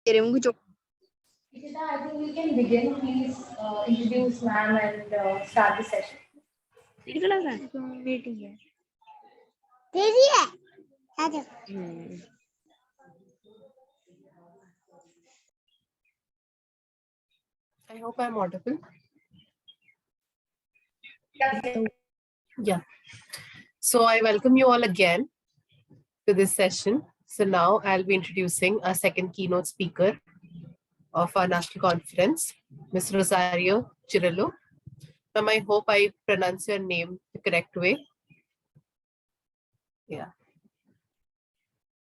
Ishita, I think we can begin. Please introduce ma'am and start the session. Meeting है तेरी है आजा I hope I'm audible. Yes. Yeah. So I welcome you all again to this session. So now I'll be introducing our second keynote speaker of our national conference, Ms. Rosario Cirillo. Ma'am, I hope I pronounce your name the correct way. Yeah.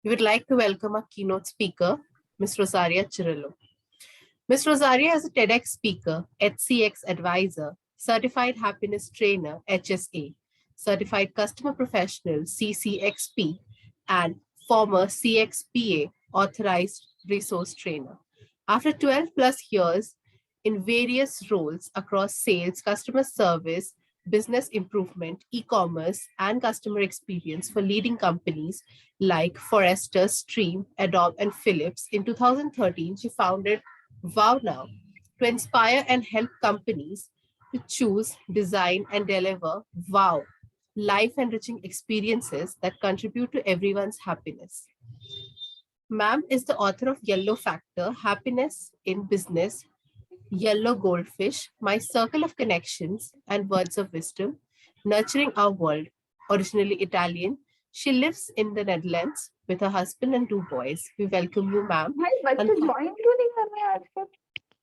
We would like to welcome our keynote speaker, Ms. Rosario Cirillo. Ms. Rosario is a TEDx speaker, HCX advisor, certified happiness trainer, HSA, certified customer professional, CCXP, and former CXPA authorized resource trainer. After 12 plus years in various roles across sales, customer service, business improvement, e-commerce, and customer experience for leading companies like Forrester, Stream, Adobe, and Philips, in 2013, she founded Wow Now to inspire and help companies to choose, design, and deliver wow, life-enriching experiences that contribute to everyone's happiness. Ma'am is the author of Yellow Factor, Happiness in Business, Yellow Goldfish, My Circle of Connections, and Words of Wisdom, Nurturing Our World, originally Italian. She lives in the Netherlands with her husband and 2 boys. We welcome you, ma'am.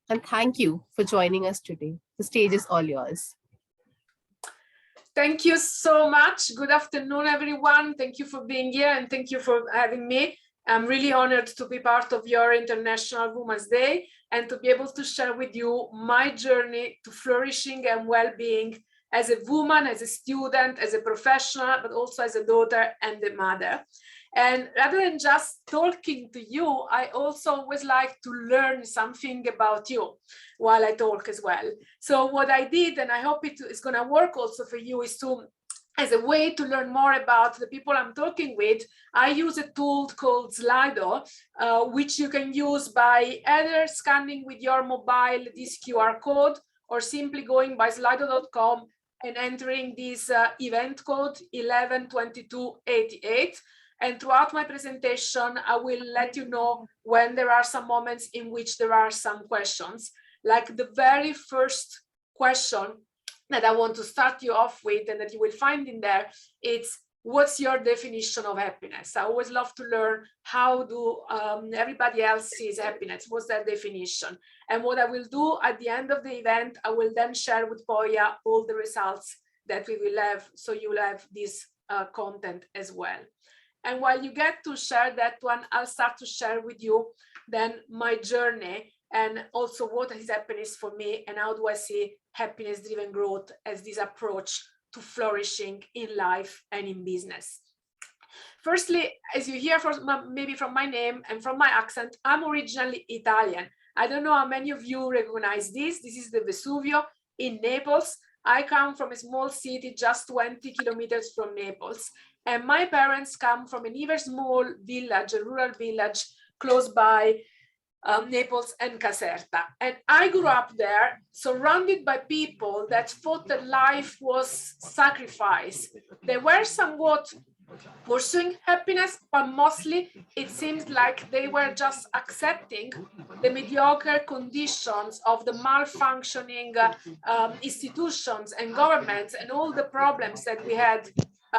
And thank you for joining us today. The stage is all yours. Thank you so much. Good afternoon, everyone. Thank you for being here and thank you for having me. I'm really honored to be part of your International Women's Day and to be able to share with you my journey to flourishing and well-being as a woman, as a student, as a professional, but also as a daughter and a mother. And rather than just talking to you, I also always like to learn something about you while I talk as well. So what I did, and I hope it is going to work also for you, is to, as a way to learn more about the people I'm talking with, I use a tool called Slido, which you can use by either scanning with your mobile this QR code or simply going by slido.com and entering this event code 112288. And throughout my presentation, I will let you know when there are some moments in which there are some questions. Like the very first question that I want to start you off with and that you will find in there, it's what's your definition of happiness? I always love to learn how do everybody else sees happiness, what's their definition? And what I will do at the end of the event, I will then share with Poya all the results that we will have, so you will have this content as well. And while you get to share that one, I'll start to share with you then my journey and also what is happiness for me and how do I see happiness-driven growth as this approach to flourishing in life and in business. Firstly, as you hear maybe from my name and from my accent, I'm originally Italian. I don't know how many of you recognize this. This is the Vesuvio in Naples. I come from a small city just 20 kilometers from Naples. And my parents come from an even small village, a rural village close by Naples and Caserta. And I grew up there surrounded by people that thought that life was sacrifice. They were somewhat pursuing happiness, but mostly it seems like they were just accepting the mediocre conditions of the malfunctioning institutions and governments and all the problems that we had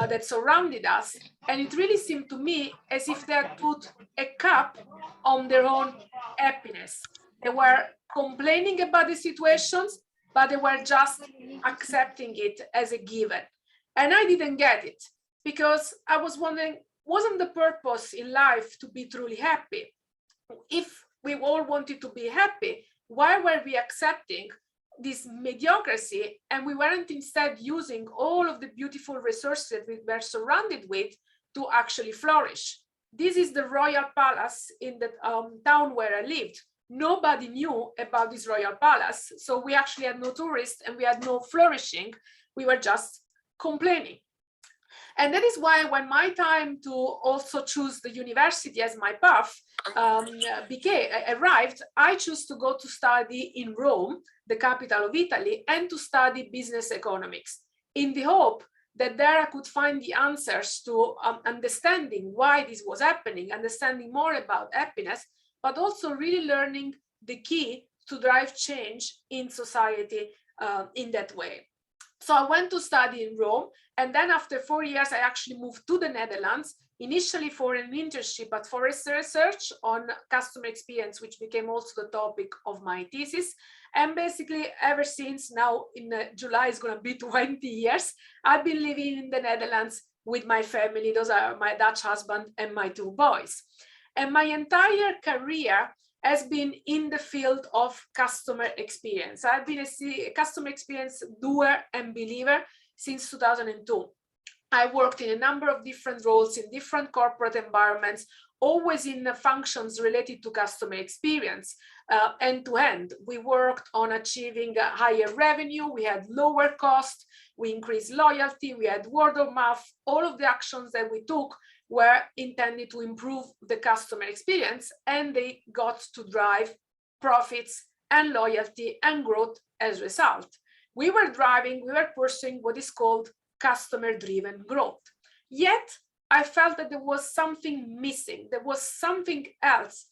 that surrounded us. And it really seemed to me as if they had put a cap on their own happiness. They were complaining about the situations, but they were just accepting it as a given. And I didn't get it because I was wondering, wasn't the purpose in life to be truly happy? If we all wanted to be happy, why were we accepting this mediocrity, and we weren't instead using all of the beautiful resources that we were surrounded with to actually flourish? This is the royal palace in the town where I lived. Nobody knew about this royal palace, so we actually had no tourists and we had no flourishing. We were just complaining. And that is why when my time to also choose the university as my path arrived, I chose to go to study in Rome, the capital of Italy, and to study business economics, in the hope that there I could find the answers to understanding why this was happening, understanding more about happiness, but also really learning the key to drive change in society in that way. So I went to study in Rome, and then after 4 years, I actually moved to the Netherlands, initially for an internship at Forrester Research on customer experience, which became also the topic of my thesis. And basically, ever since now, in July is going to be 20 years, I've been living in the Netherlands with my family. Those are my Dutch husband and my 2 boys. And my entire career has been in the field of customer experience. I've been a customer experience doer and believer since 2002. I worked in a number of different roles in different corporate environments, always in the functions related to customer experience, end to end. We worked on achieving a higher revenue, we had lower cost, we increased loyalty, we had word of mouth. All of the actions that we took were intended to improve the customer experience, and they got to drive profits and loyalty and growth as a result. We were pursuing what is called customer-driven growth. Yet, I felt that there was something missing. There was something else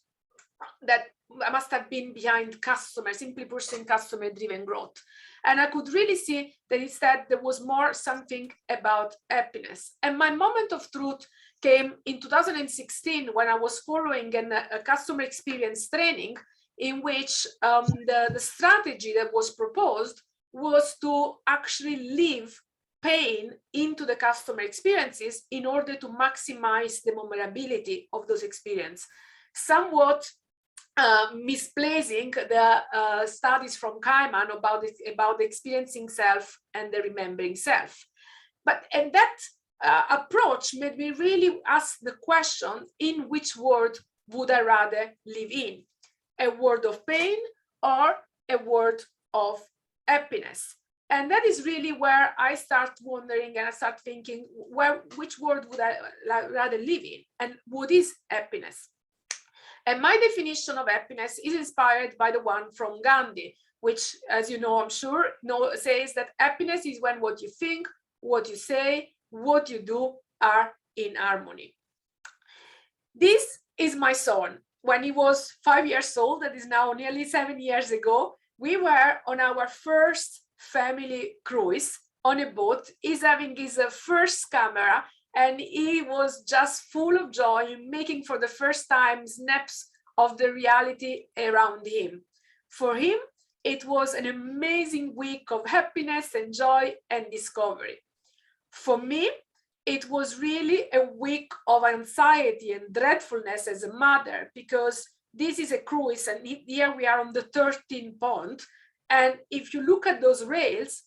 that must have been behind customers, simply pursuing customer-driven growth. And I could really see that instead there was more something about happiness. And my moment of truth came in 2016 when I was following a customer experience training in which the strategy that was proposed was to actually leave pain into the customer experiences in order to maximize the memorability of those experiences, somewhat misplacing the studies from Kahneman about the experiencing self and the remembering self. And that approach made me really ask the question, in which world would I rather live in? A world of pain or a world of happiness? And that is really where I start wondering and I start thinking, which world would I rather live in? And what is happiness? And my definition of happiness is inspired by the one from Gandhi, which, as you know, I'm sure, says that happiness is when what you think, what you say, what you do are in harmony. This is my son. When he was 5 years old, that is now nearly 7 years ago, we were on our first family cruise on a boat. He's having his first camera, and he was just full of joy, making for the first time snaps of the reality around him. For him, it was an amazing week of happiness and joy and discovery. For me, it was really a week of anxiety and dreadfulness as a mother, because this is a cruise and here we are on the 13th pond. And if you look at those rails,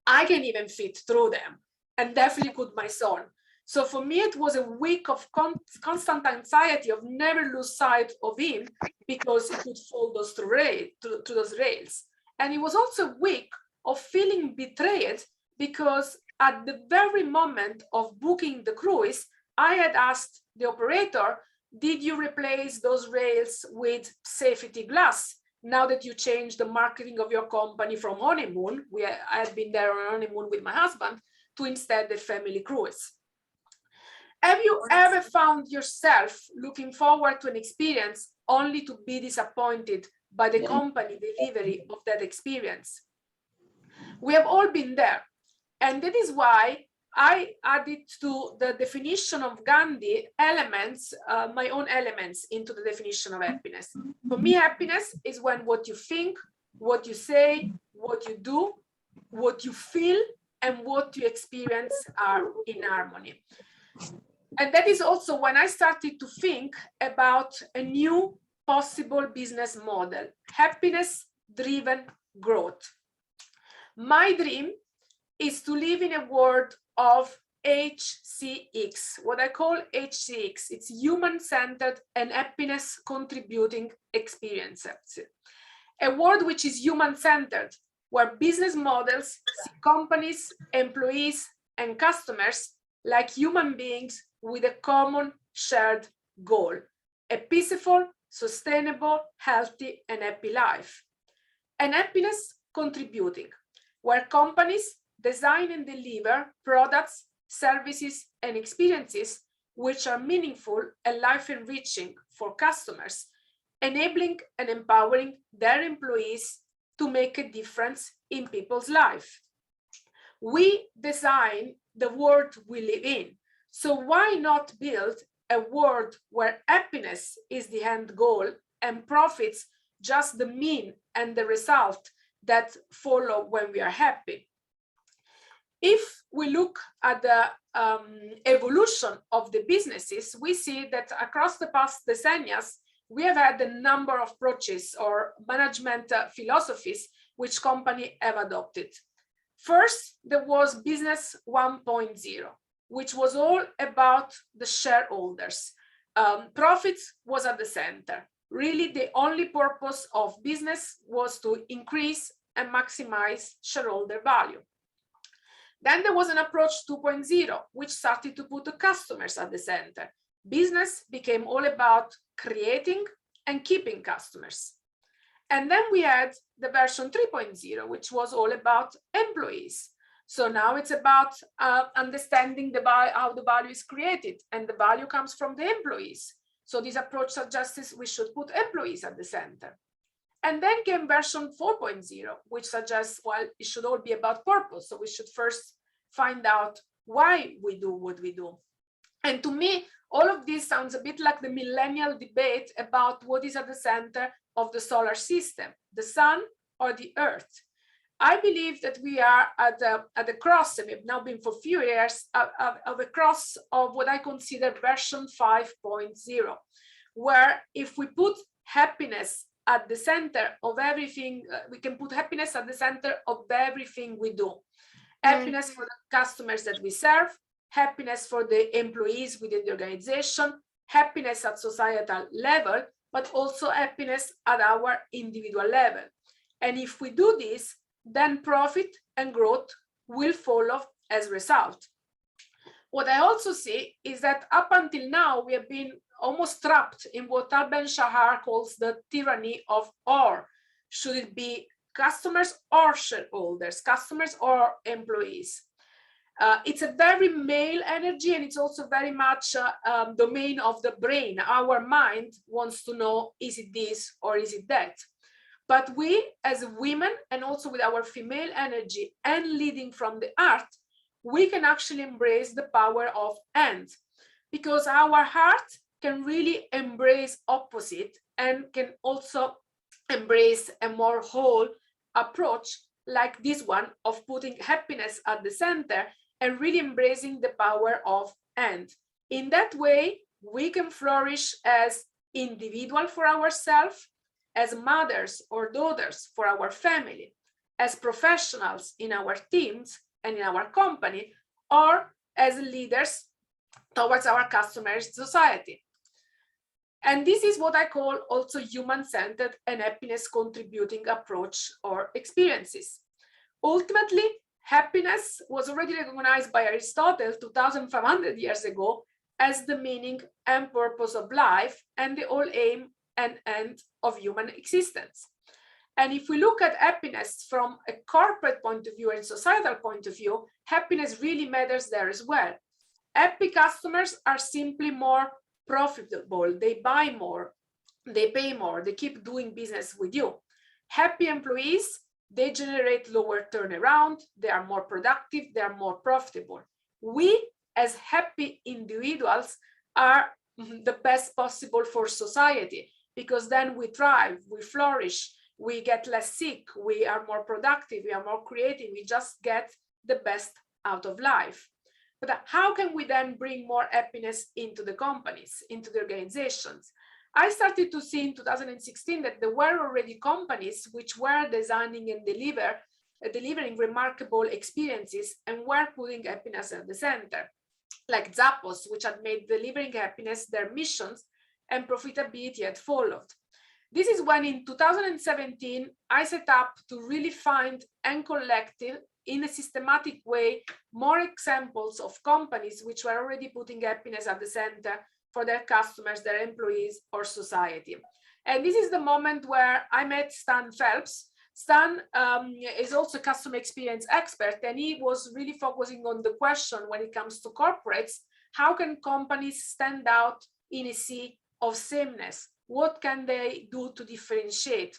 I can even fit through them, and definitely could my son. So for me, it was a week of constant anxiety of never lose sight of him, because he could fall through those rails. And it was also a week of feeling betrayed, because at the very moment of booking the cruise, I had asked the operator, did you replace those rails with safety glass? Now that you changed the marketing of your company from honeymoon, I had been there on honeymoon with my husband, to instead the family cruise. Have you ever found yourself looking forward to an experience only to be disappointed by the company delivery of that experience? We have all been there. And that is why I added to the definition of Gandhi elements, my own elements into the definition of happiness. For me, happiness is when what you think, what you say, what you do, what you feel, and what you experience are in harmony. And that is also when I started to think about a new possible business model, happiness-driven growth. My dream is to live in a world of HCX, what I call HCX. It's human-centered and happiness-contributing experiences. A world which is human-centered, where business models see companies, employees, and customers like human beings with a common shared goal, a peaceful, sustainable, healthy, and happy life. And happiness contributing, where companies design and deliver products, services, and experiences which are meaningful and life-enriching for customers, enabling and empowering their employees to make a difference in people's life. We design the world we live in, so why not build a world where happiness is the end goal and profits just the mean and the result that follow when we are happy? If we look at the evolution of the businesses, we see that across the past decennia, we have had a number of approaches or management philosophies which companies have adopted. First, there was business 1.0, which was all about the shareholders. Profits was at the center. Really, the only purpose of business was to increase and maximize shareholder value. Then there was an approach 2.0, which started to put the customers at the center. Business became all about creating and keeping customers. And then we had the version 3.0, which was all about employees. So now it's about understanding how the value is created, and the value comes from the employees. So this approach suggests we should put employees at the center. And then came version 4.0, which suggests, well, it should all be about purpose. So we should first find out why we do what we do. And to me, all of this sounds a bit like the millennial debate about what is at the center of the solar system, the sun or the earth. I believe that we are at the cross, and we've now been for a few years, of a cross of what I consider version 5.0, where if we put happiness at the center of everything, we can put happiness at the center of everything we do. Happiness for the customers that we serve, happiness for the employees within the organization, happiness at societal level, but also happiness at our individual level. And if we do this, then profit and growth will follow as a result. What I also see is that up until now, we have been almost trapped in what Tal Ben-Shahar calls the tyranny of or. Should it be customers or shareholders, customers or employees? It's a very male energy, and it's also very much domain of the brain. Our mind wants to know, is it this or is it that? But we as women, and also with our female energy and leading from the heart, we can actually embrace the power of and, because our heart can really embrace opposite and can also embrace a more whole approach like this one of putting happiness at the center and really embracing the power of and. In that way, we can flourish as individual for ourselves, as mothers or daughters for our family, as professionals in our teams and in our company, or as leaders towards our customers' society. And this is what I call also human-centered and happiness-contributing approach or experiences. Ultimately, happiness was already recognized by Aristotle 2,500 years ago as the meaning and purpose of life and the whole aim and end of human existence. And if we look at happiness from a corporate point of view and societal point of view, happiness really matters there as well. Happy customers are simply more profitable, they buy more, they pay more, they keep doing business with you. Happy employees, they generate lower turnaround, they are more productive, they are more profitable. We as happy individuals are the best possible for society, because then we thrive, we flourish, we get less sick, we are more productive, we are more creative, we just get the best out of life. But how can we then bring more happiness into the companies, into the organizations? I started to see in 2016 that there were already companies which were designing and delivering remarkable experiences and were putting happiness at the center, like Zappos, which had made delivering happiness their missions, and profitability had followed. This is when in 2017, I set up to really find and collect in a systematic way more examples of companies which were already putting happiness at the center for their customers, their employees, or society. And this is the moment where I met Stan Phelps. Stan is also a customer experience expert, and he was really focusing on the question when it comes to corporates, how can companies stand out in a sea of sameness? What can they do to differentiate?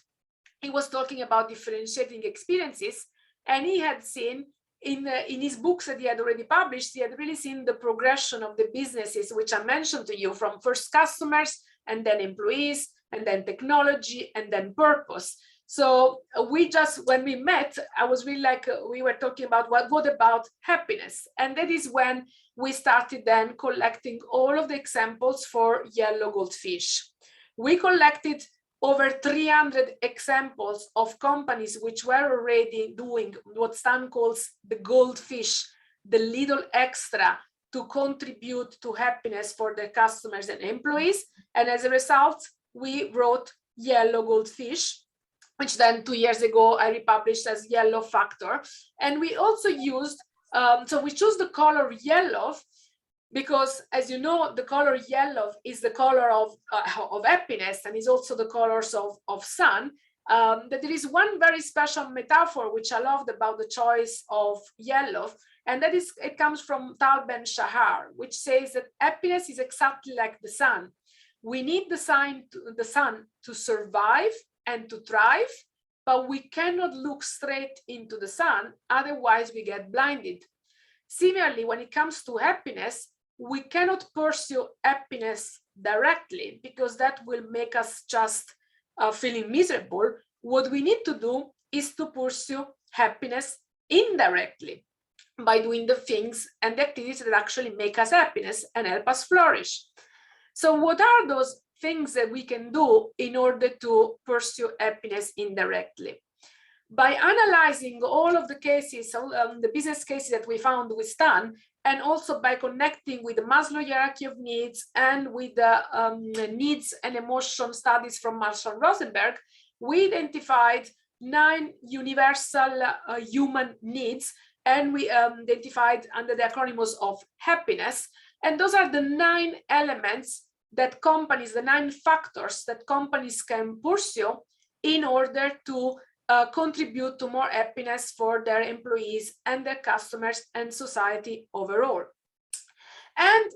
He was talking about differentiating experiences, and he had seen in his books that he had already published, he had really seen the progression of the businesses, which I mentioned to you, from first customers, and then employees, and then technology, and then purpose. So when we met, I was really like, we were talking about what about happiness? And that is when we started then collecting all of the examples for yellow goldfish. We collected over 300 examples of companies which were already doing what Stan calls the goldfish, the little extra to contribute to happiness for their customers and employees. And as a result, we wrote Yellow Goldfish, which then 2 years ago I republished as Yellow Factor. And we also used, so we chose the color yellow because, as you know, the color yellow is the color of happiness, and is also the colors of sun. That there is one very special metaphor which I loved about the choice of yellow, and that is, it comes from Tal Ben Shahar, which says that happiness is exactly like the sun. We need the sun to survive and to thrive, but we cannot look straight into the sun, otherwise we get blinded. Similarly, when it comes to happiness, we cannot pursue happiness directly because that will make us just feeling miserable. What we need to do is to pursue happiness indirectly by doing the things and the activities that actually make us happiness and help us flourish. So what are those things that we can do in order to pursue happiness indirectly? By analyzing all of the cases, the business cases that we found with Stan, and also by connecting with the Maslow hierarchy of needs and with the needs and emotion studies from Marshall Rosenberg, we identified 9 universal human needs, and we identified under the acronyms of happiness. And those are the 9 elements that companies, the 9 factors that companies can pursue in order to contribute to more happiness for their employees and their customers and society overall. And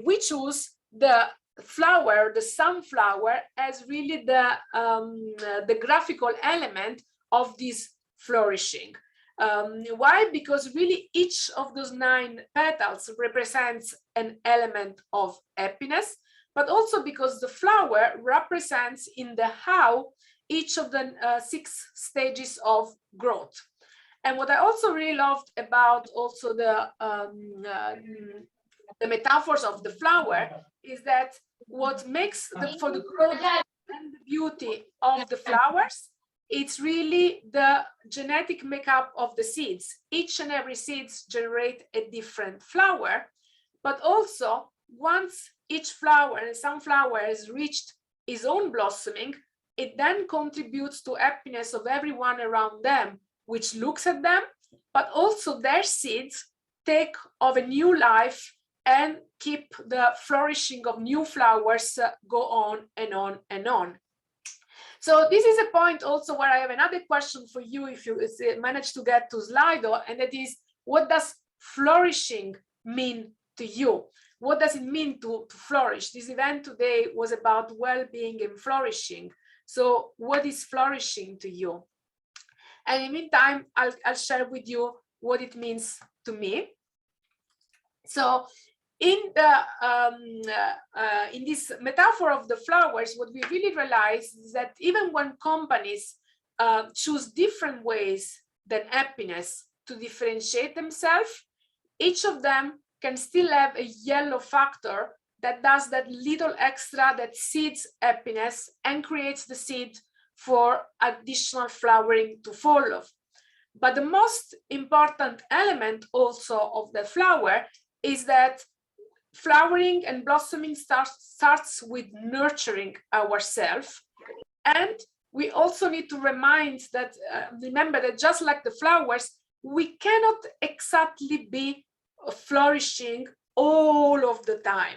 we choose the flower, the sunflower, as really the graphical element of this flourishing. Why? Because really each of those 9 petals represents an element of happiness, but also because the flower represents in the how each of the 6 stages of growth. And what I also really loved about also the metaphors of the flower is that what makes for the growth and the beauty of the flowers, it's really the genetic makeup of the seeds. Each and every seeds generate a different flower, but also once each flower, and sunflower, has reached its own blossoming, it then contributes to happiness of everyone around them, which looks at them, but also their seeds take of a new life and keep the flourishing of new flowers go on and on and on. So this is a point also where I have another question for you, if you manage to get to Slido, and that is, what does flourishing mean to you? What does it mean to flourish? This event today was about well-being and flourishing. So what is flourishing to you? And in the meantime, I'll share with you what it means to me. So in this metaphor of the flowers, what we really realize is that even when companies choose different ways than happiness to differentiate themselves, each of them can still have a yellow factor that does that little extra that seeds happiness and creates the seed for additional flowering to follow. But the most important element also of the flower is that flowering and blossoming starts with nurturing ourselves. And we also need to remember that just like the flowers, we cannot exactly be flourishing all of the time.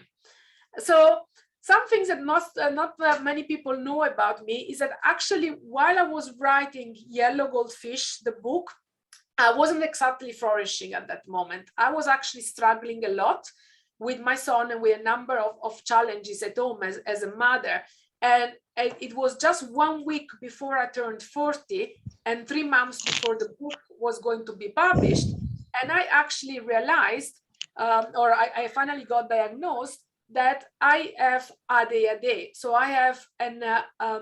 So some things that not many people know about me is that actually while I was writing Yellow Goldfish, the book, I wasn't exactly flourishing at that moment. I was actually struggling a lot with my son and with a number of challenges at home as a mother. And it was just 1 week before I turned 40 and 3 months before the book was going to be published. And I actually realized, I finally got diagnosed that I have ADHD. So I have a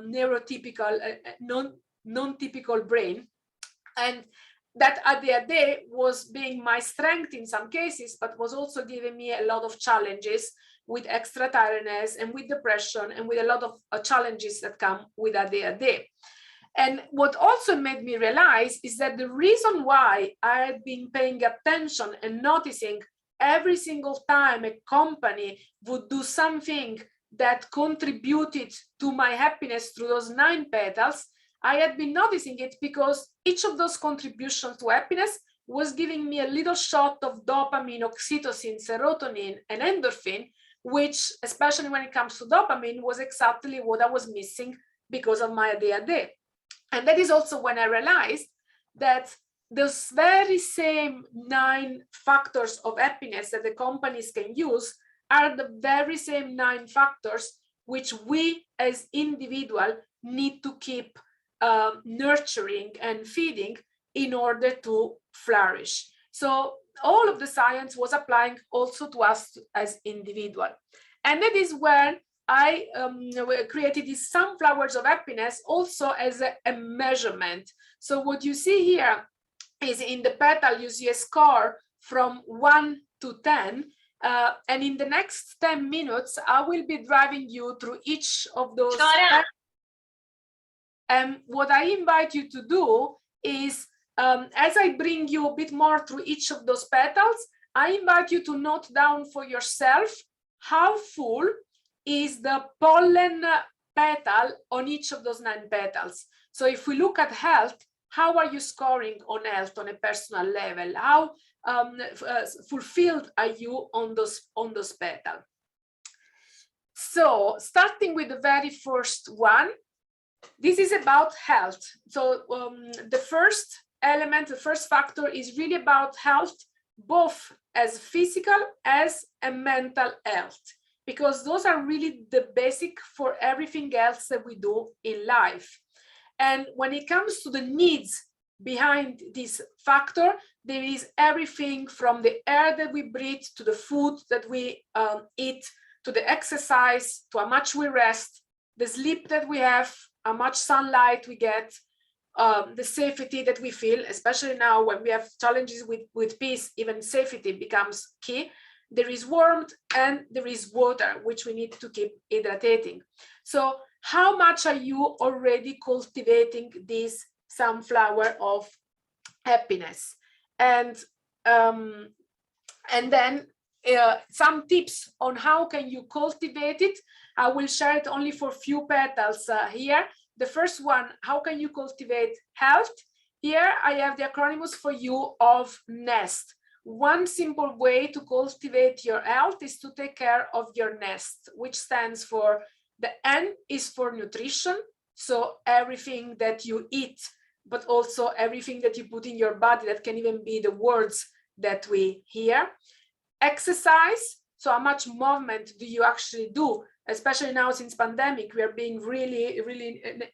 neurotypical, non-typical brain. And that ADHD was being my strength in some cases, but was also giving me a lot of challenges with extra tiredness and with depression and with a lot of challenges that come with ADHD. And what also made me realize is that the reason why I had been paying attention and noticing every single time a company would do something that contributed to my happiness through those 9 petals, I had been noticing it because each of those contributions to happiness was giving me a little shot of dopamine, oxytocin, serotonin, and endorphin, which, especially when it comes to dopamine, was exactly what I was missing because of my ADHD. And that is also when I realized that those very same 9 factors of happiness that the companies can use are the very same 9 factors which we as individuals need to keep nurturing and feeding in order to flourish. So all of the science was applying also to us as individuals. And that is when I created these sunflowers of happiness also as a measurement. So what you see here is in the petal, you see a score from 1 to 10. And in the next 10 minutes, I will be driving you through each of those. And what I invite you to do is, as I bring you a bit more through each of those petals, I invite you to note down for yourself how full is the pollen petal on each of those 9 petals. So if we look at health, how are you scoring on health on a personal level? How fulfilled are you on those petals? So starting with the very first one, this is about health. So the first element, the first factor is really about health, both as physical as a mental health, because those are really the basic for everything else that we do in life. And when it comes to the needs behind this factor, there is everything from the air that we breathe, to the food that we eat, to the exercise, to how much we rest, the sleep that we have, how much sunlight we get, the safety that we feel, especially now when we have challenges with peace, even safety becomes key. There is warmth and there is water, which we need to keep hydrating. So how much are you already cultivating this sunflower of happiness? And then some tips on how can you cultivate it. I will share it only for a few petals here. The first one, how can you cultivate health? Here I have the acronyms for you of NEST. One simple way to cultivate your health is to take care of your nest, which stands for, the N is for nutrition. So everything that you eat, but also everything that you put in your body, that can even be the words that we hear. Exercise, so how much movement do you actually do? Especially now since pandemic, we are being really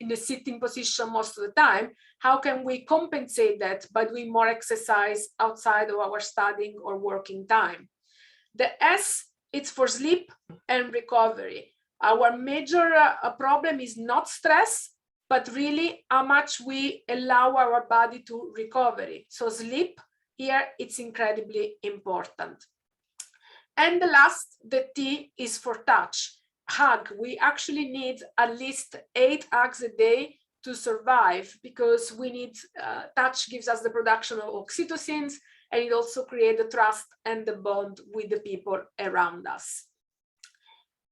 in a sitting position most of the time. How can we compensate that by doing more exercise outside of our studying or working time? The S, it's for sleep and recovery. Our major problem is not stress, but really how much we allow our body to recover. So sleep, here it's incredibly important. And the last, the T, is for touch. Hug. We actually need at least 8 hugs a day to survive, because we need touch gives us the production of oxytocins, and it also creates the trust and the bond with the people around us.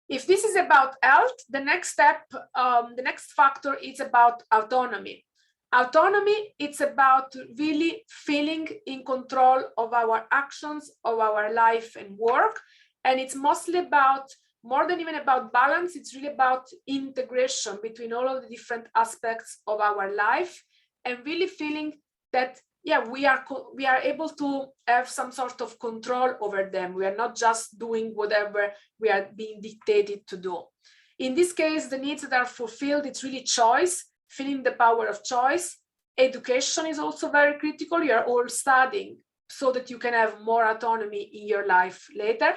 If this is about health, the next step, the next factor is about autonomy. Autonomy, it's about really feeling in control of our actions, of our life and work. And it's mostly about, more than even about balance, it's really about integration between all of the different aspects of our life, and really feeling that, yeah, we are able to have some sort of control over them. We are not just doing whatever we are being dictated to do. In this case, the needs that are fulfilled, it's really choice, feeling the power of choice. Education is also very critical. You are all studying so that you can have more autonomy in your life later.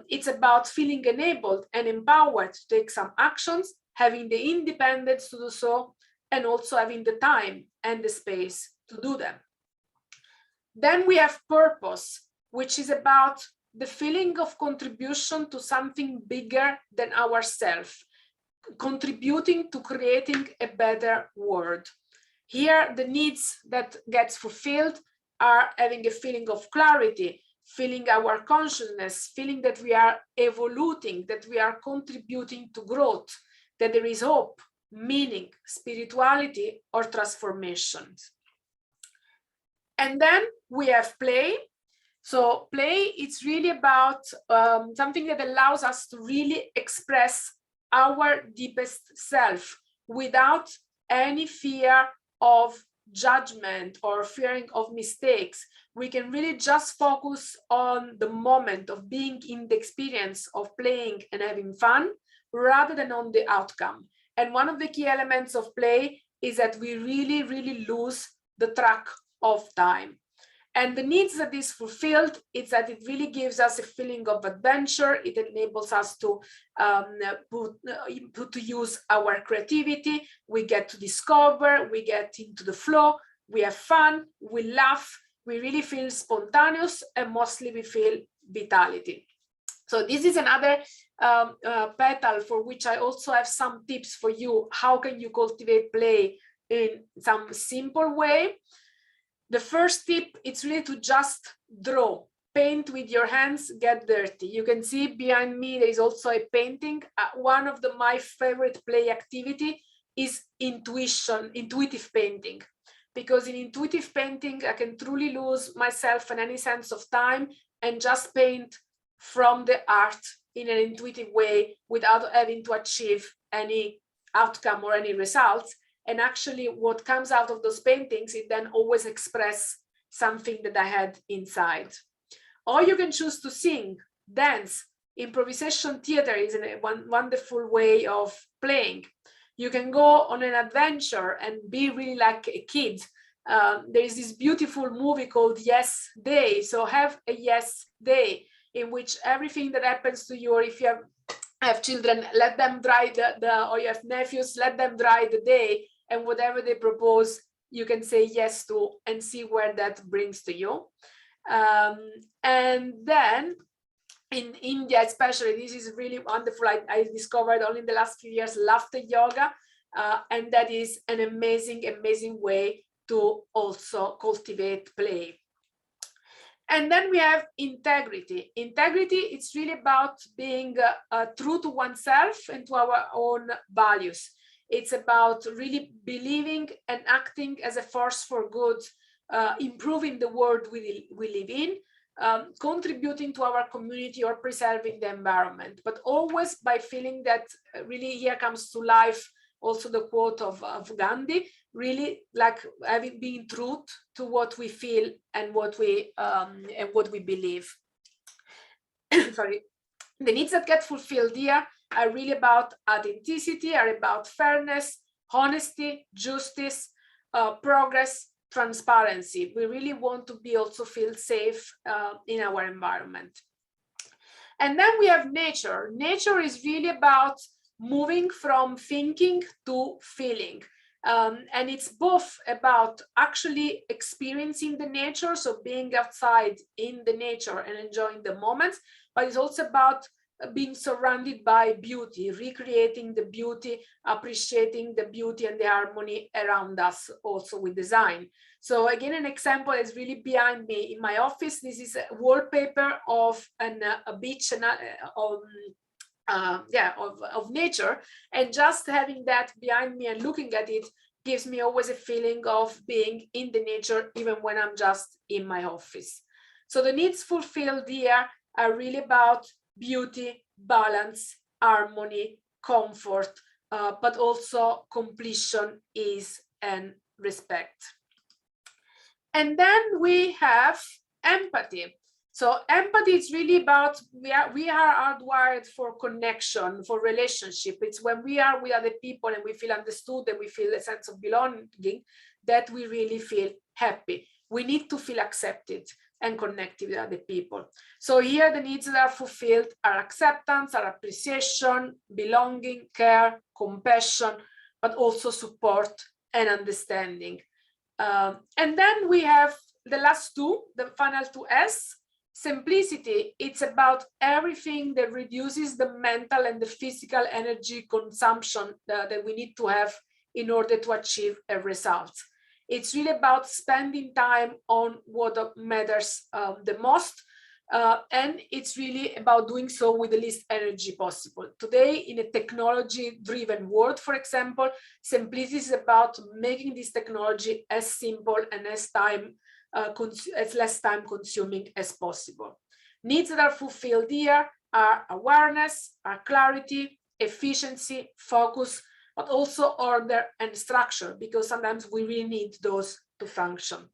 It's about feeling enabled and empowered to take some actions, having the independence to do so, and also having the time and the space to do them. Then we have purpose, which is about the feeling of contribution to something bigger than ourselves, contributing to creating a better world. Here, the needs that gets fulfilled are having a feeling of clarity, feeling our consciousness, feeling that we are evolving, that we are contributing to growth, that there is hope, meaning, spirituality, or transformation. And then we have play. So play, it's really about something that allows us to really express our deepest self without any fear of judgment or fearing of mistakes. We can really just focus on the moment of being in the experience of playing and having fun, rather than on the outcome. And one of the key elements of play is that we really, really lose the track of time. And the needs that is fulfilled is that it really gives us a feeling of adventure. It enables us to put to use our creativity. We get to discover, we get into the flow, we have fun, we laugh, we really feel spontaneous, and mostly we feel vitality. So this is another petal for which I also have some tips for you. How can you cultivate play in some simple way? The first tip, it's really to just draw. Paint with your hands, get dirty. You can see behind me, there is also a painting. One of my favorite play activity is intuitive painting. Because in intuitive painting, I can truly lose myself and any sense of time and just paint from the art in an intuitive way without having to achieve any outcome or any results. And actually what comes out of those paintings, it then always express something that I had inside. Or you can choose to sing, dance. Improvisation theater is a wonderful way of playing. You can go on an adventure and be really like a kid. There is this beautiful movie called Yes Day. So have a yes day in which everything that happens to you, or if you have children, let them drive or you have nephews, let them drive the day. And whatever they propose, you can say yes to and see where that brings to you. And then in India, especially, this is really wonderful. I discovered only in the last few years, laughter yoga. And that is an amazing, amazing way to also cultivate play. And then we have integrity. Integrity, it's really about being true to oneself and to our own values. It's about really believing and acting as a force for good, improving the world we live in, contributing to our community or preserving the environment, but always by feeling that really here comes to life also the quote of Gandhi, really like being true to what we feel and what we believe. Sorry. The needs that get fulfilled here are really about authenticity, are about fairness, honesty, justice, progress, transparency. We really want to be also feel safe in our environment. And then we have nature. Nature is really about moving from thinking to feeling. And it's both about actually experiencing the nature, so being outside in the nature and enjoying the moments, but it's also about being surrounded by beauty, recreating the beauty, appreciating the beauty and the harmony around us, also with design. So again, an example is really behind me in my office. This is a wallpaper of a beach and of nature, and just having that behind me and looking at it gives me always a feeling of being in the nature, even when I'm just in my office. So the needs fulfilled here are really about beauty, balance, harmony, comfort, but also completion, ease, and respect. And then we have empathy. So empathy is really about, we are hardwired for connection, for relationship. It's when we are with other people and we feel understood and we feel a sense of belonging that we really feel happy. We need to feel accepted and connected with other people. So here the needs that are fulfilled are acceptance, are appreciation, belonging, care, compassion, but also support and understanding. And then we have the last two, the final two S. Simplicity, it's about everything that reduces the mental and the physical energy consumption that we need to have in order to achieve a result. It's really about spending time on what matters the most, and it's really about doing so with the least energy possible. Today, in a technology-driven world, for example, simplicity is about making this technology as simple and as less time consuming as possible. Needs that are fulfilled here are awareness, are clarity, efficiency, focus, but also order and structure, because sometimes we really need those to function.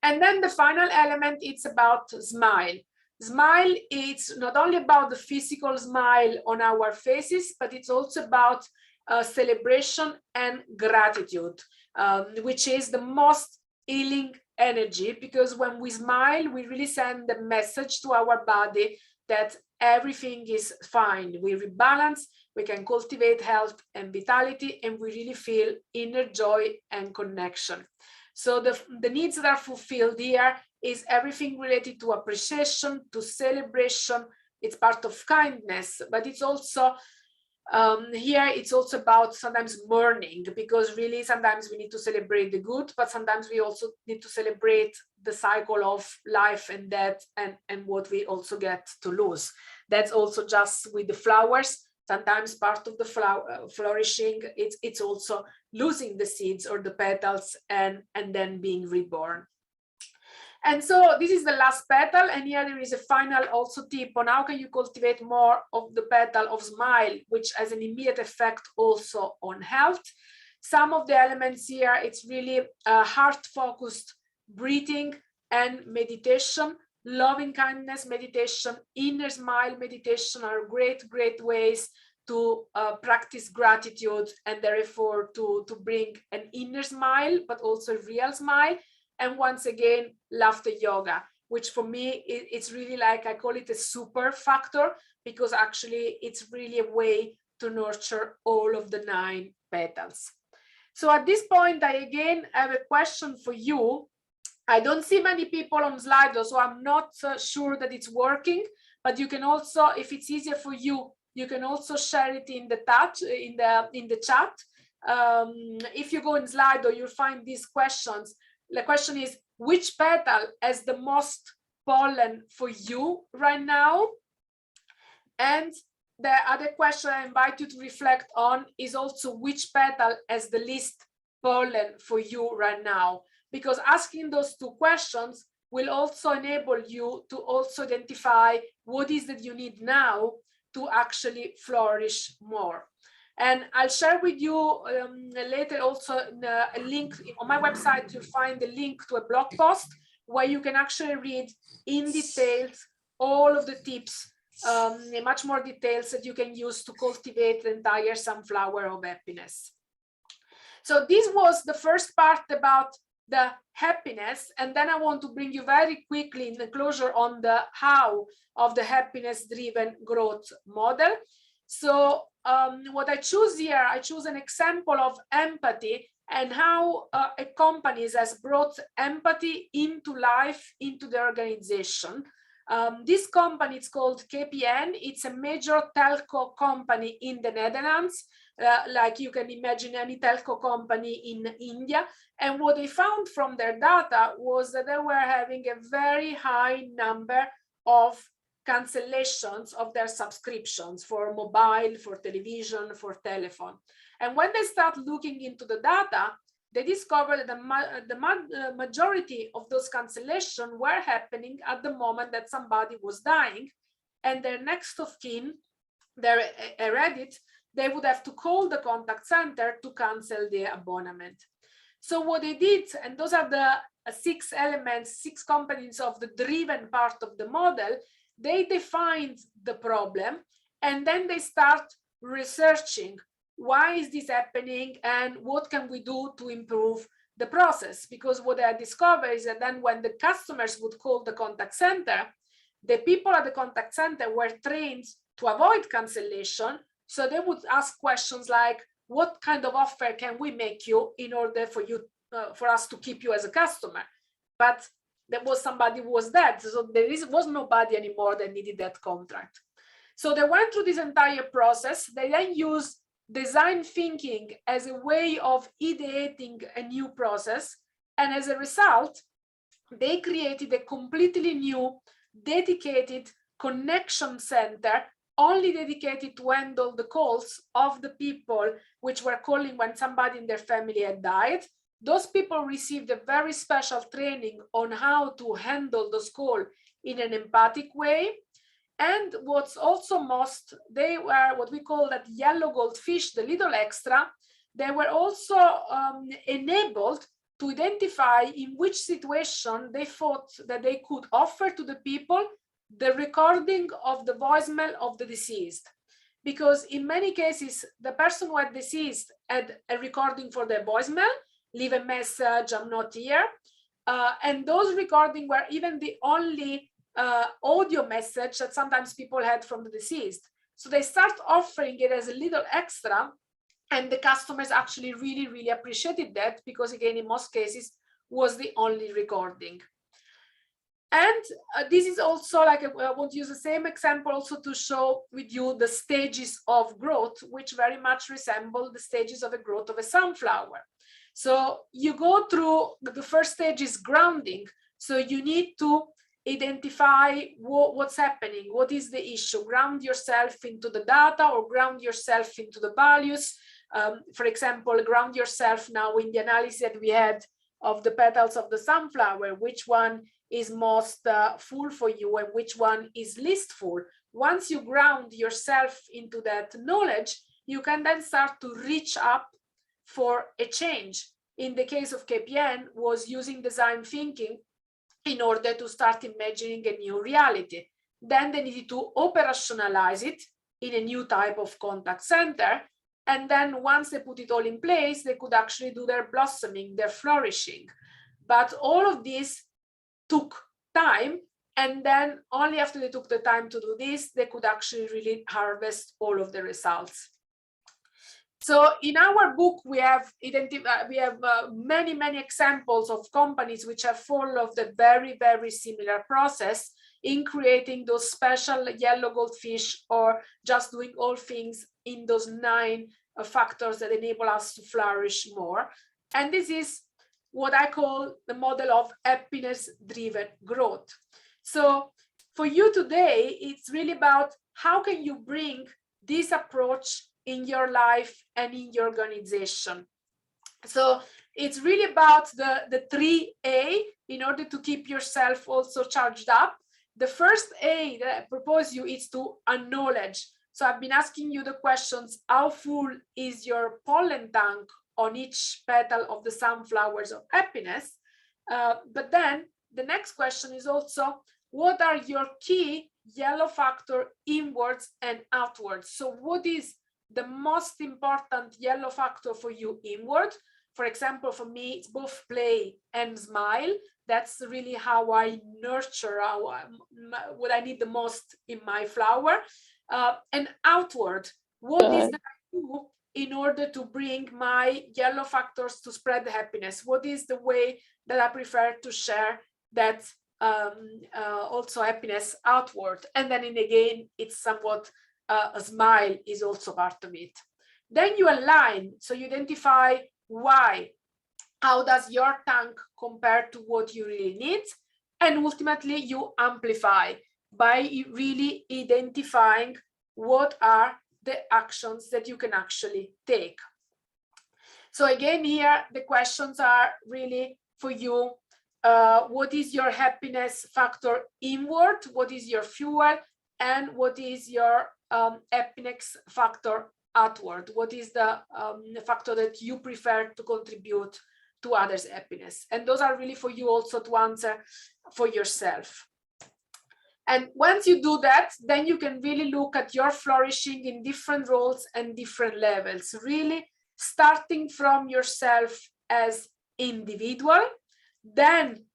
And then the final element, it's about smile. Smile, it's not only about the physical smile on our faces, but it's also about celebration and gratitude, which is the most healing energy, because when we smile, we really send the message to our body that everything is fine. We rebalance, we can cultivate health and vitality, and we really feel inner joy and connection. So the needs that are fulfilled here is everything related to appreciation, to celebration. It's part of kindness, but it's also here it's also about sometimes mourning, because really sometimes we need to celebrate the good, but sometimes we also need to celebrate the cycle of life and death and what we also get to lose. That's also just with the flowers. Sometimes part of the flourishing, it's also losing the seeds or the petals and then being reborn. And so this is the last petal, and here there is a final also tip on how can you cultivate more of the petal of smile, which has an immediate effect also on health. Some of the elements here, it's really heart-focused breathing and meditation. Loving kindness meditation, inner smile meditation are great ways to practice gratitude and therefore to bring an inner smile, but also a real smile. And once again, laughter yoga, which for me, it's really like, I call it a super factor, because actually it's really a way to nurture all of the 9 petals. So at this point, I again have a question for you. I don't see many people on Slido, so I'm not sure that it's working, but you can also, if it's easier for you, you can also share it in the chat. If you go in Slido, you'll find these questions. The question is, which petal has the most pollen for you right now? And the other question I invite you to reflect on is also, which petal has the least pollen for you right now? Because asking those 2 questions will also enable you to also identify what is that you need now to actually flourish more. And I'll share with you later also a link on my website. You'll find the link to a blog post where you can actually read in details all of the tips, much more details that you can use to cultivate the entire sunflower of happiness. So this was the first part about the happiness, and then I want to bring you very quickly in the closure on the how of the happiness-driven growth model. So what I choose here, I choose an example of empathy and how a company has brought empathy into life, into the organization. This company is called KPN. It's a major telco company in the Netherlands, like you can imagine any telco company in India. And what they found from their data was that they were having a very high number of cancellations of their subscriptions for mobile, for television, for telephone. And when they start looking into the data, they discovered that the majority of those cancellations were happening at the moment that somebody was dying, and their next of kin, their heredit, they would have to call the contact center to cancel the abonnement. So what they did, and those are the 6 elements, 6 components of the driven part of the model, they defined the problem, and then they start researching why is this happening and what can we do to improve the process. Because what I discovered is that then when the customers would call the contact center, the people at the contact center were trained to avoid cancellation. So they would ask questions like, what kind of offer can we make you in order for you, for us to keep you as a customer? But there was somebody who was dead, so there was nobody anymore that needed that contract. So they went through this entire process. They then used design thinking as a way of ideating a new process. And as a result, they created a completely new, dedicated connection center, only dedicated to handle the calls of the people which were calling when somebody in their family had died. Those people received a very special training on how to handle those calls in an empathic way. And what's also most, they were what we call that yellow goldfish, the little extra. They were also enabled to identify in which situation they thought that they could offer to the people the recording of the voicemail of the deceased. Because in many cases, the person who had deceased had a recording for their voicemail, leave a message, I'm not here. And those recordings were even the only audio message that sometimes people had from the deceased. So they start offering it as a little extra, and the customers actually really, really appreciated that, because again, in most cases, was the only recording. And this is also like, I want to use the same example also to show with you the stages of growth, which very much resemble the stages of the growth of a sunflower. So you go through, the first stage is grounding. So you need to identify what's happening, what is the issue, ground yourself into the data or ground yourself into the values. For example, ground yourself now in the analysis that we had of the petals of the sunflower, which one is most full for you and which one is least full. Once you ground yourself into that knowledge, you can then start to reach up for a change. In the case of KPN, was using design thinking in order to start imagining a new reality. Then they needed to operationalize it in a new type of contact center. And then once they put it all in place, they could actually do their blossoming, their flourishing. But all of this took time. And then only after they took the time to do this, they could actually really harvest all of the results. So in our book, we have many, many examples of companies which have followed the very, very similar process in creating those special yellow goldfish, or just doing all things in those 9 factors that enable us to flourish more. And this is what I call the model of happiness-driven growth. So for you today, it's really about how can you bring this approach in your life and in your organization. So it's really about the 3A in order to keep yourself also charged up. The first A that I propose you is to acknowledge. So I've been asking you the questions, how full is your pollen tank on each petal of the sunflowers of happiness? But then the next question is also, what are your key yellow factor inwards and outwards? So what is the most important yellow factor for you inward? For example, for me, it's both play and smile. That's really how I nurture what I need the most in my flower. And outward, what is that I do in order to bring my yellow factors to spread the happiness? What is the way that I prefer to share that also happiness outward? And then again, it's somewhat a smile is also part of it. Then you align, so you identify why. How does your tank compare to what you really need? And ultimately you amplify by really identifying what are the actions that you can actually take. So again, here the questions are really for you. What is your happiness factor inward? What is your fuel? And what is your happiness factor outward? What is the factor that you prefer to contribute to others' happiness? And those are really for you also to answer for yourself. And once you do that, then you can really look at your flourishing in different roles and different levels, really starting from yourself as individual, then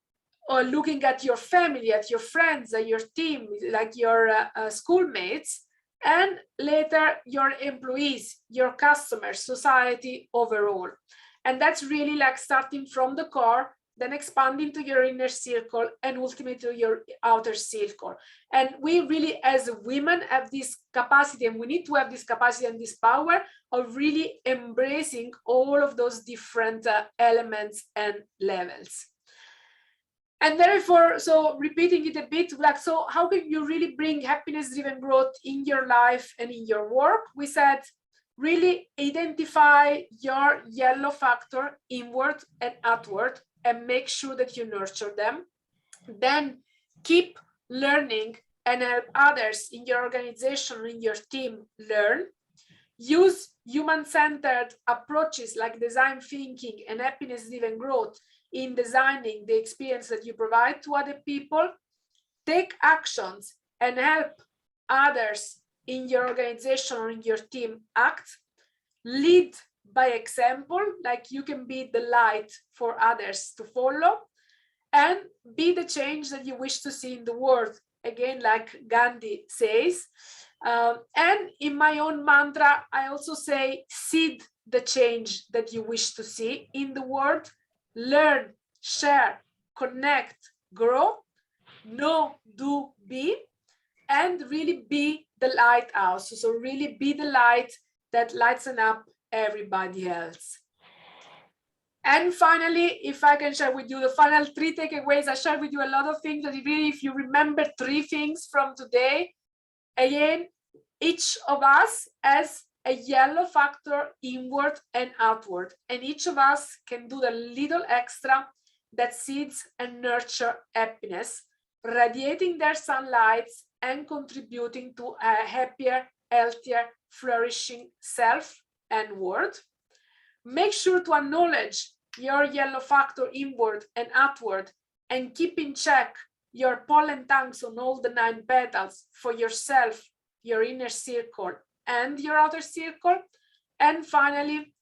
looking at your family, at your friends, at your team, like your schoolmates, and later your employees, your customers, society overall. And that's really like starting from the core, then expanding to your inner circle, and ultimately to your outer circle. And we really, as women, have this capacity, and we need to have this capacity and this power of really embracing all of those different elements and levels. And therefore, so repeating it a bit, like, so how can you really bring happiness-driven growth in your life and in your work? We said, really identify your yellow factor inward and outward and make sure that you nurture them. Then keep learning and help others in your organization, in your team learn. Use human-centered approaches like design thinking and happiness-driven growth in designing the experience that you provide to other people. Take actions and help others in your organization or in your team act. Lead by example, like you can be the light for others to follow, and be the change that you wish to see in the world, again, like Gandhi says. And in my own mantra, I also say, seed the change that you wish to see in the world. Learn, share, connect, grow, know, do, be, and really be the lighthouse. So really be the light that lights up everybody else. And finally, if I can share with you the final 3 takeaways, I shared with you a lot of things, but really, if you remember 3 things from today, again, each of us has a yellow factor inward and outward, and each of us can do the little extra that seeds and nurture happiness, radiating their sunlight and contributing to a happier, healthier, flourishing self and world. Make sure to acknowledge your yellow factor inward and outward, and keep in check your pollen tanks on all the 9 petals for yourself, your inner circle, and your outer circle. And finally,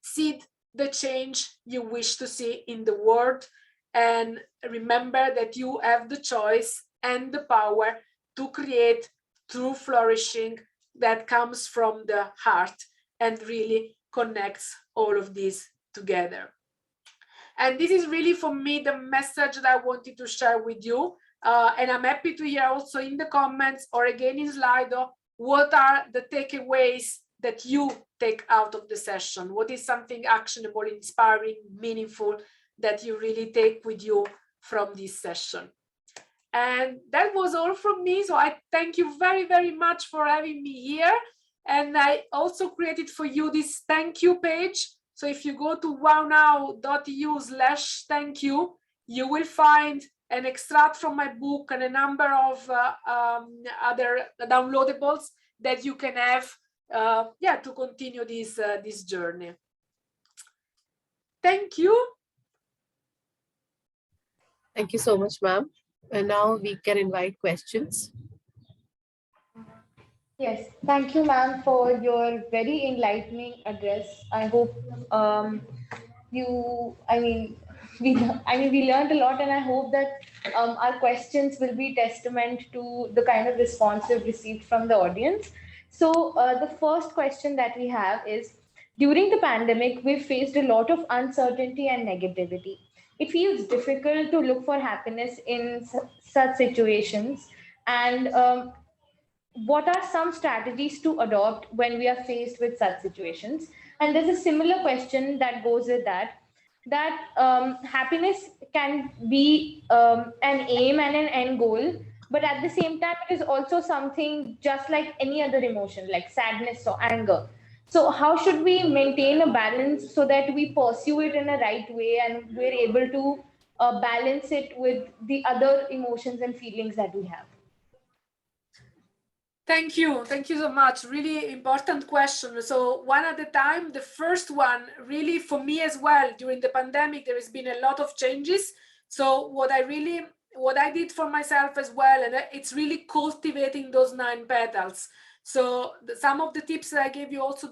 seed the change you wish to see in the world, and remember that you have the choice and the power to create true flourishing that comes from the heart and really connects all of this together. And this is really, for me, the message that I wanted to share with you. And I'm happy to hear also in the comments or again in Slido, what are the takeaways that you take out of the session? What is something actionable, inspiring, meaningful that you really take with you from this session? And that was all from me. So I thank you very, very much for having me here. And I also created for you this thank you page. So if you go to wownow.eu/thank you, you will find an extract from my book and a number of other downloadables that you can have to continue this journey. Thank you. Thank you so much, ma'am. And now we can invite questions. Yes, thank you, ma'am, for your very enlightening address. I hope we learned a lot, and I hope that our questions will be testament to the kind of response we've received from the audience. So the first question that we have is, during the pandemic, we've faced a lot of uncertainty and negativity. It feels difficult to look for happiness in such situations. And what are some strategies to adopt when we are faced with such situations? And there's a similar question that goes with that, that happiness can be an aim and an end goal, but at the same time it is also something just like any other emotion, like sadness or anger. So how should we maintain a balance so that we pursue it in a right way and we're able to balance it with the other emotions and feelings that we have? Thank you so much. Really important question. So one at a time. The first one, really for me as well, during the pandemic, there has been a lot of changes. So what I did for myself as well, and it's really cultivating those 9 petals. So some of the tips that I gave you also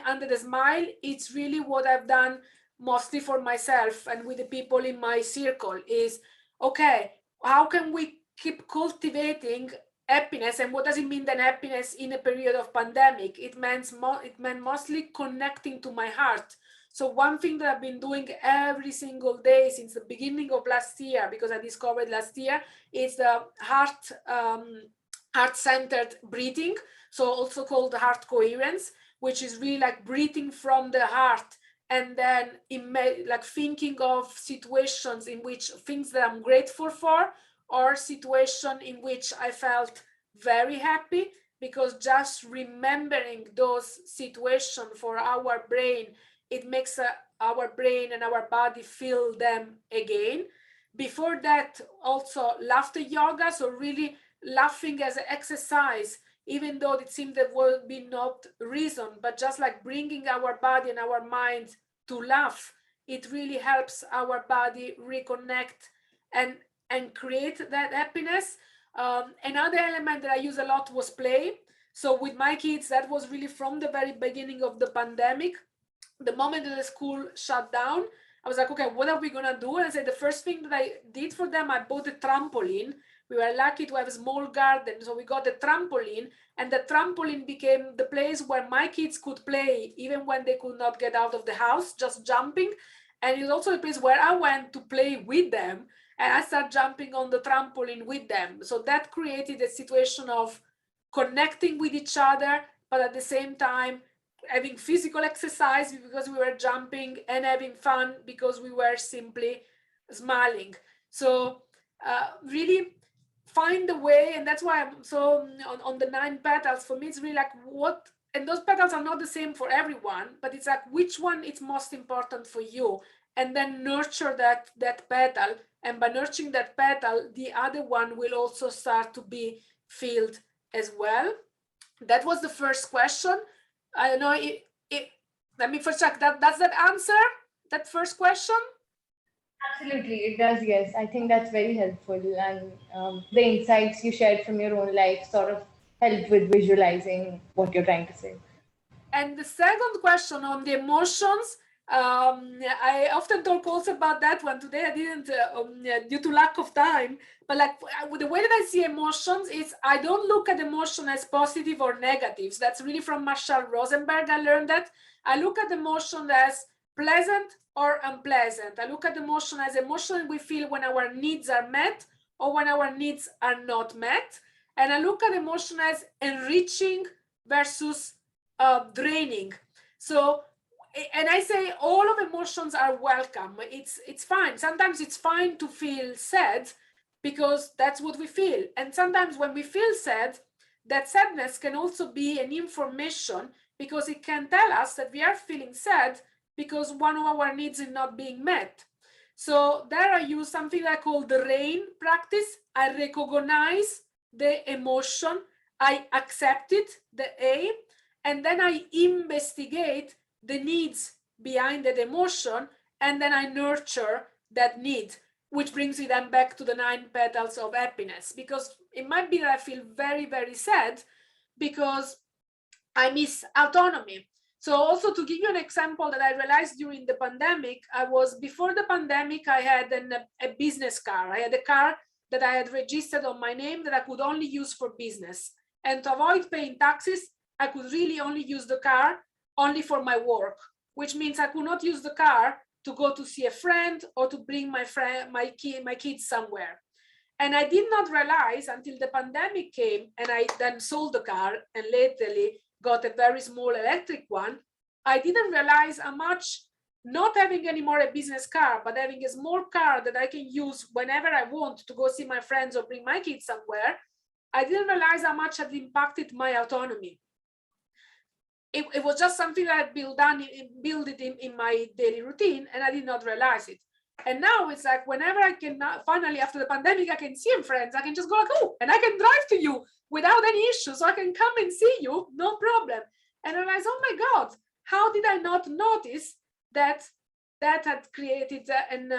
under the smile, it's really what I've done mostly for myself and with the people in my circle is, okay, how can we keep cultivating happiness? And what does it mean then happiness in a period of pandemic? It meant mostly connecting to my heart. So one thing that I've been doing every single day since the beginning of last year, because I discovered last year, is the heart-centered breathing. So also called heart coherence, which is really like breathing from the heart, and then like thinking of situations in which things that I'm grateful for, or situation in which I felt very happy, because just remembering those situations for our brain, it makes our brain and our body feel them again. Before that, also laughter yoga, so really laughing as an exercise, even though it seemed that would be not reason, but just like bringing our body and our mind to laugh, it really helps our body reconnect and create that happiness. Another element that I use a lot was play. So with my kids, that was really from the very beginning of the pandemic. The moment that the school shut down, I was like, okay, what are we gonna do? And I said, the first thing that I did for them, I bought a trampoline. We were lucky to have a small garden, so we got a trampoline, and the trampoline became the place where my kids could play even when they could not get out of the house, just jumping. And it was also a place where I went to play with them, and I started jumping on the trampoline with them. So that created a situation of connecting with each other, but at the same time having physical exercise because we were jumping, and having fun because we were simply smiling. So really find a way, and that's why I'm so on the 9 petals. For me, it's really like what, and those petals are not the same for everyone, but it's like which one is most important for you, and then nurture that petal. And by nurturing that petal, the other one will also start to be filled as well. That was the first question. I don't know. Let me first check. Does that answer that first question? Absolutely, it does. Yes, I think that's very helpful, and the insights you shared from your own life sort of help with visualizing what you're trying to say. And the second question on the emotions, I often talk also about that one. Today I didn't due to lack of time, but like the way that I see emotions is I don't look at emotion as positive or negatives. That's really from Marshall Rosenberg. I learned that. I look at emotion as pleasant or unpleasant. I look at emotion as emotion we feel when our needs are met or when our needs are not met. And I look at emotion as enriching versus draining. So, and I say all of emotions are welcome. It's fine. Sometimes it's fine to feel sad because that's what we feel. And sometimes when we feel sad, that sadness can also be an information because it can tell us that we are feeling sad because one of our needs is not being met. So there I use something I call the RAIN practice. I recognize the emotion, I accept it, the A, and then I investigate the needs behind that emotion, and then I nurture that need, which brings me then back to the 9 petals of happiness. Because it might be that I feel very, very sad because I miss autonomy. So also to give you an example that I realized during the pandemic, before the pandemic, I had a business car. I had a car that I had registered on my name that I could only use for business. And to avoid paying taxes, I could really only use the car only for my work, which means I could not use the car to go to see a friend or to bring my kids somewhere. And I did not realize until the pandemic came, and I then sold the car and lately got a very small electric one. I didn't realize how much not having anymore a business car, but having a small car that I can use whenever I want to go see my friends or bring my kids somewhere, I didn't realize how much it impacted my autonomy. It was just something that I had built it in my daily routine, and I did not realize it. And now it's like whenever I can, finally after the pandemic, I can see friends, I can just go like, oh, and I can drive to you without any issues. So I can come and see you, no problem. And I realized, oh my God, how did I not notice that had created an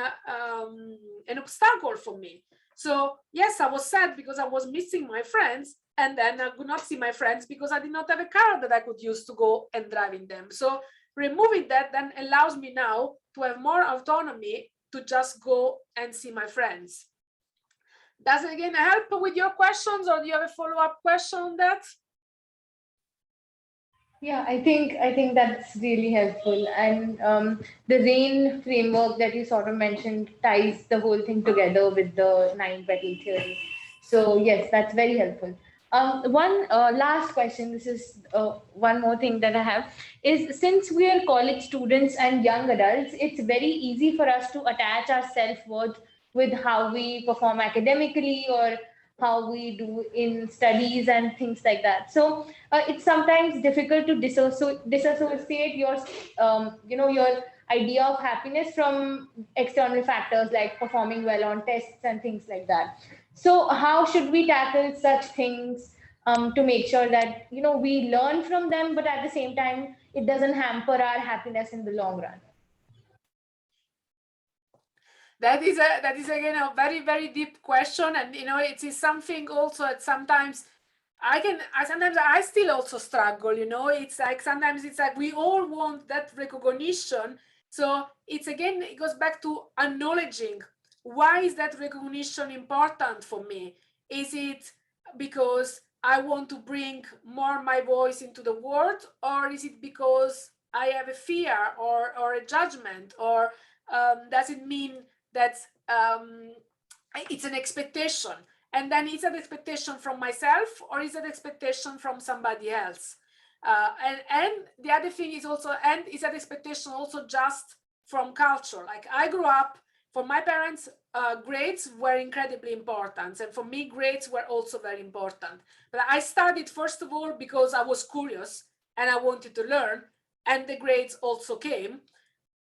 obstacle for me? So yes, I was sad because I was missing my friends, and then I could not see my friends because I did not have a car that I could use to go and drive in them. So removing that then allows me now to have more autonomy to just go and see my friends. Does it again help with your questions, or do you have a follow-up question on that? Yeah, I think that's really helpful, and the RAIN framework that you sort of mentioned ties the whole thing together with the 9 petal theory. So yes, that's very helpful. One last question. This is one more thing that I have is, since we are college students and young adults, it's very easy for us to attach our self-worth with how we perform academically or how we do in studies and things like that. So it's sometimes difficult to disassociate your your idea of happiness from external factors like performing well on tests and things like that. So how should we tackle such things to make sure that we learn from them, but at the same time it doesn't hamper our happiness in the long run? That is again a very, very deep question, and it is something also that sometimes I still also struggle. It's like sometimes it's like we all want that recognition. So it goes back to acknowledging, why is that recognition important for me? Is it because I want to bring more my voice into the world, or is it because I have a fear or a judgment, or does it mean that it's an expectation? And then is that expectation from myself, or is that expectation from somebody else? And the other thing is also, and is that expectation also just from culture? Like I grew up, for my parents, grades were incredibly important. And for me, grades were also very important. But I studied, first of all, because I was curious and I wanted to learn, and the grades also came.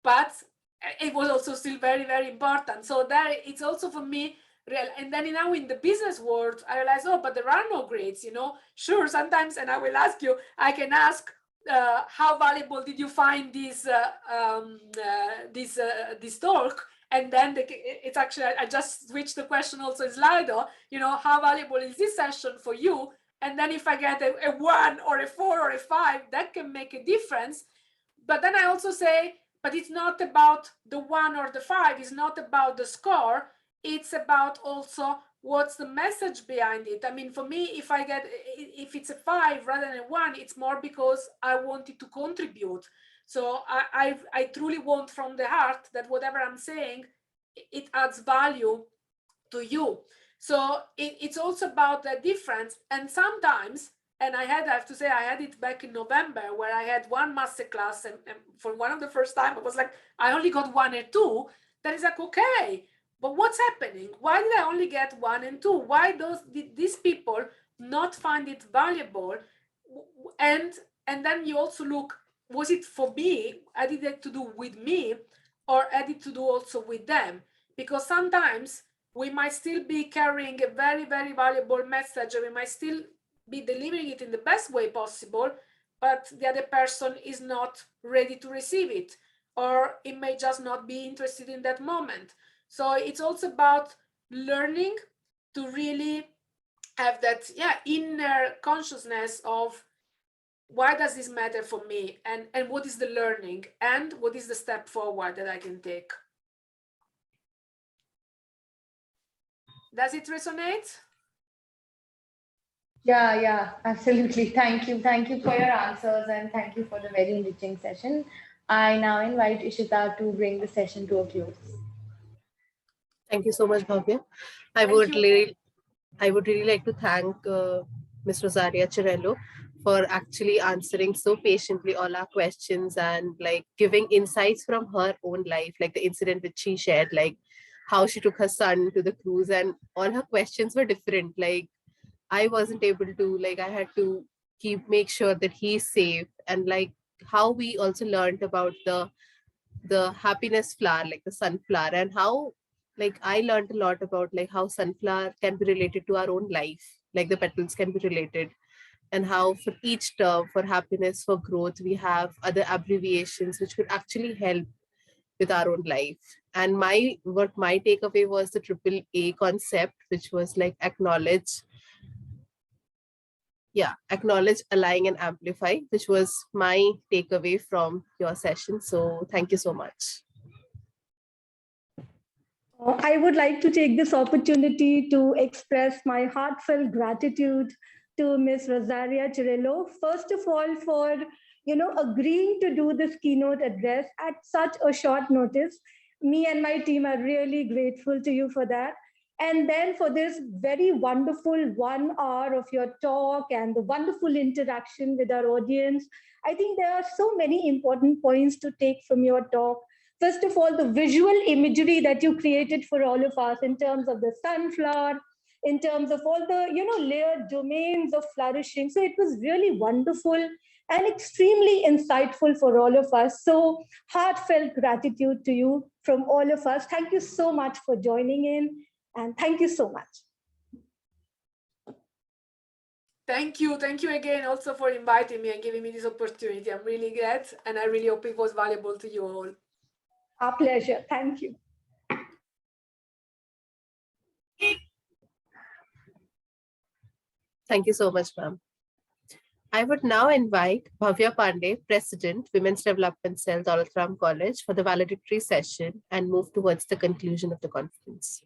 But it was also still very, very important. So that it's also for me real. And then now in the business world, I realize, oh, but there are no grades, Sure, sometimes, and I will ask you, I can ask, how valuable did you find this talk? And then it's actually, I just switched the question also in Slido, how valuable is this session for you? And then if I get a 1 or a 4 or a 5, that can make a difference. But then I also say, but it's not about the 1 or the 5, it's not about the score, it's about also what's the message behind it. I mean, for me, if it's a 5 rather than a 1, it's more because I wanted to contribute. So I truly want from the heart that whatever I'm saying, it adds value to you. So it's also about the difference. And sometimes, and I have to say, I had it back in November where I had one masterclass, and for one of the first time, it was like, I only got 1 or 2. That is like, okay, but what's happening? Why did I only get 1 and 2? Why did these people not find it valuable? And then you also look, was it for me? I did it to do with me, or I did to do also with them? Because sometimes we might still be carrying a very, very valuable message, and we might still be delivering it in the best way possible, but the other person is not ready to receive it, or it may just not be interested in that moment. So it's also about learning to really have that inner consciousness of why does this matter for me, and what is the learning, and what is the step forward that I can take? Does it resonate? Yeah, absolutely. Thank you. Thank you for your answers and thank you for the very enriching session. I now invite Ishita to bring the session to a close. Thank you so much, Bhavya. I would really like to thank Ms. Rosaria Cirello for actually answering so patiently all our questions and like giving insights from her own life, like the incident that she shared, like how she took her son to the cruise, and all her questions were different. Like I wasn't able to, like I had to make sure that he's safe, and like how we also learned about the happiness flower, like the sunflower, and how like I learned a lot about like how sunflower can be related to our own life, like the petals can be related, and how for each term, for happiness, for growth, we have other abbreviations which could actually help with our own life. And my takeaway was the triple A concept, which was like acknowledge, align, and amplify, which was my takeaway from your session. So thank you so much. I would like to take this opportunity to express my heartfelt gratitude to Ms. Rosaria Cirello, first of all, for agreeing to do this keynote address at such a short notice. Me and my team are really grateful to you for that. And then for this very wonderful 1 hour of your talk and the wonderful interaction with our audience. I think there are so many important points to take from your talk. First of all, the visual imagery that you created for all of us in terms of the sunflower, in terms of all the layered domains of flourishing. So it was really wonderful and extremely insightful for all of us. So heartfelt gratitude to you from all of us. Thank you so much for joining in, and thank you so much. Thank you again also for inviting me and giving me this opportunity. I'm really glad, and I really hope it was valuable to you all. Our pleasure. Thank you. Thank you so much, ma'am. I would now invite Bhavya Pandey, President, Women's Development Cell, Daulat College, for the valedictory session and move towards the conclusion of the conference.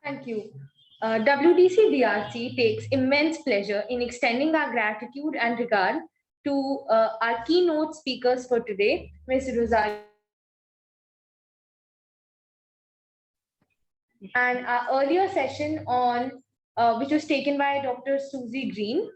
Thank you. WDC DRC takes immense pleasure in extending our gratitude and regard to our keynote speakers for today, Ms. Rosalia, and our earlier session on which was taken by Dr. Susie Green.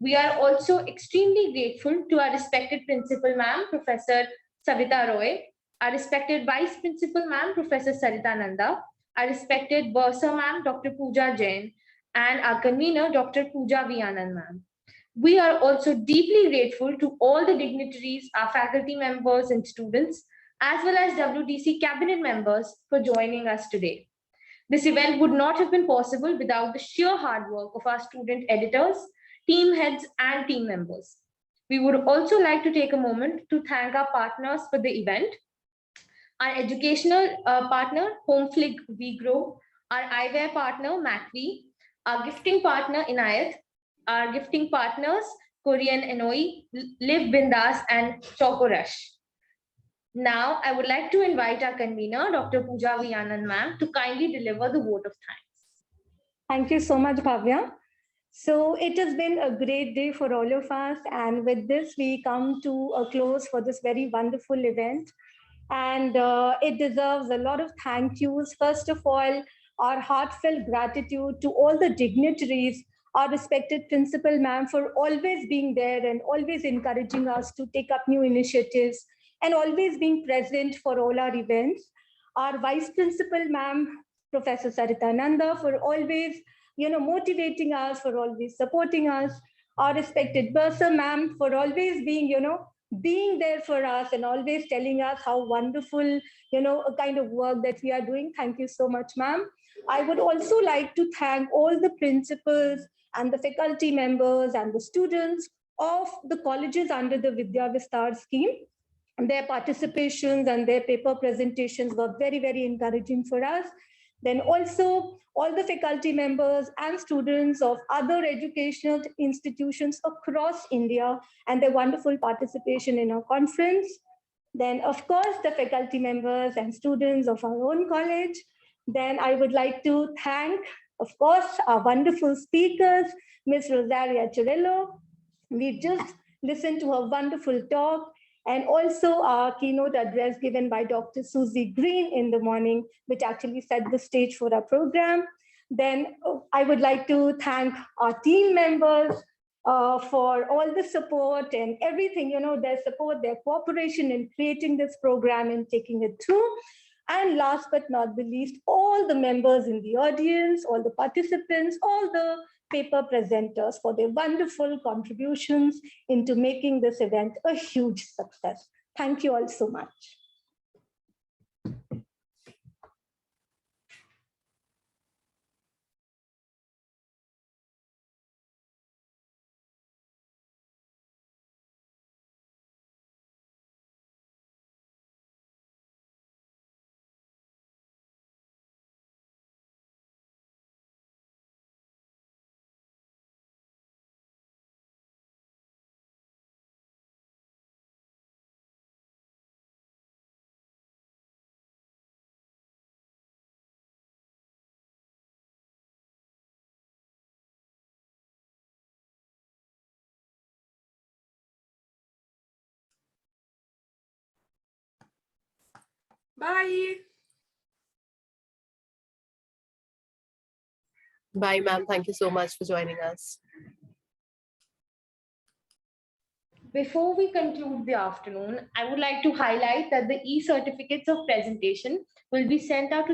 We are also extremely grateful to our respected principal ma'am, Professor Savita Roy, our respected vice principal ma'am, Professor Sarita Nanda, our respected bursar ma'am, Dr. Pooja Jain, and our convener, Dr. Pooja V. Anand ma'am. We are also deeply grateful to all the dignitaries, our faculty members and students, as well as WDC cabinet members for joining us today. This event would not have been possible without the sheer hard work of our student editors, team heads, and team members. We would also like to take a moment to thank our partners for the event, our educational partner, HomeFlick VGrow, our eyewear partner, MacV, our gifting partner, Inayat, our gifting partners, Korean Enoi, Live Bindas, and Choco Rush. Now, I would like to invite our convener, Dr. Pooja V. Anand ma'am, to kindly deliver the vote of thanks. Thank you so much, Bhavya. So it has been a great day for all of us. And with this, we come to a close for this very wonderful event. And it deserves a lot of thank yous. First of all, our heartfelt gratitude to all the dignitaries, our respected principal ma'am, for always being there and always encouraging us to take up new initiatives and always being present for all our events. Our vice principal ma'am, Professor Sarita Nanda, for always motivating us, for always supporting us. Our respected bursar ma'am, for always being there for us and always telling us how wonderful, a kind of work that we are doing. Thank you so much, ma'am. I would also like to thank all the principals and the faculty members and the students of the colleges under the Vidya Vistar scheme. Their participations and their paper presentations were very, very encouraging for us. Then also all the faculty members and students of other educational institutions across India and their wonderful participation in our conference. Then, of course, the faculty members and students of our own college. Then I would like to thank, of course, our wonderful speakers, Ms. Rosaria Cirillo. We just listened to her wonderful talk, and also our keynote address given by Dr. Susie Green in the morning, which actually set the stage for our program. Then I would like to thank our team members for all the support and everything, their support, their cooperation in creating this program and taking it through. And last but not the least, all the members in the audience, all the participants, all the paper presenters for their wonderful contributions into making this event a huge success. Thank you all so much. Bye. Bye, ma'am. Thank you so much for joining us. Before we conclude the afternoon, I would like to highlight that the e-certificates of presentation will be sent out to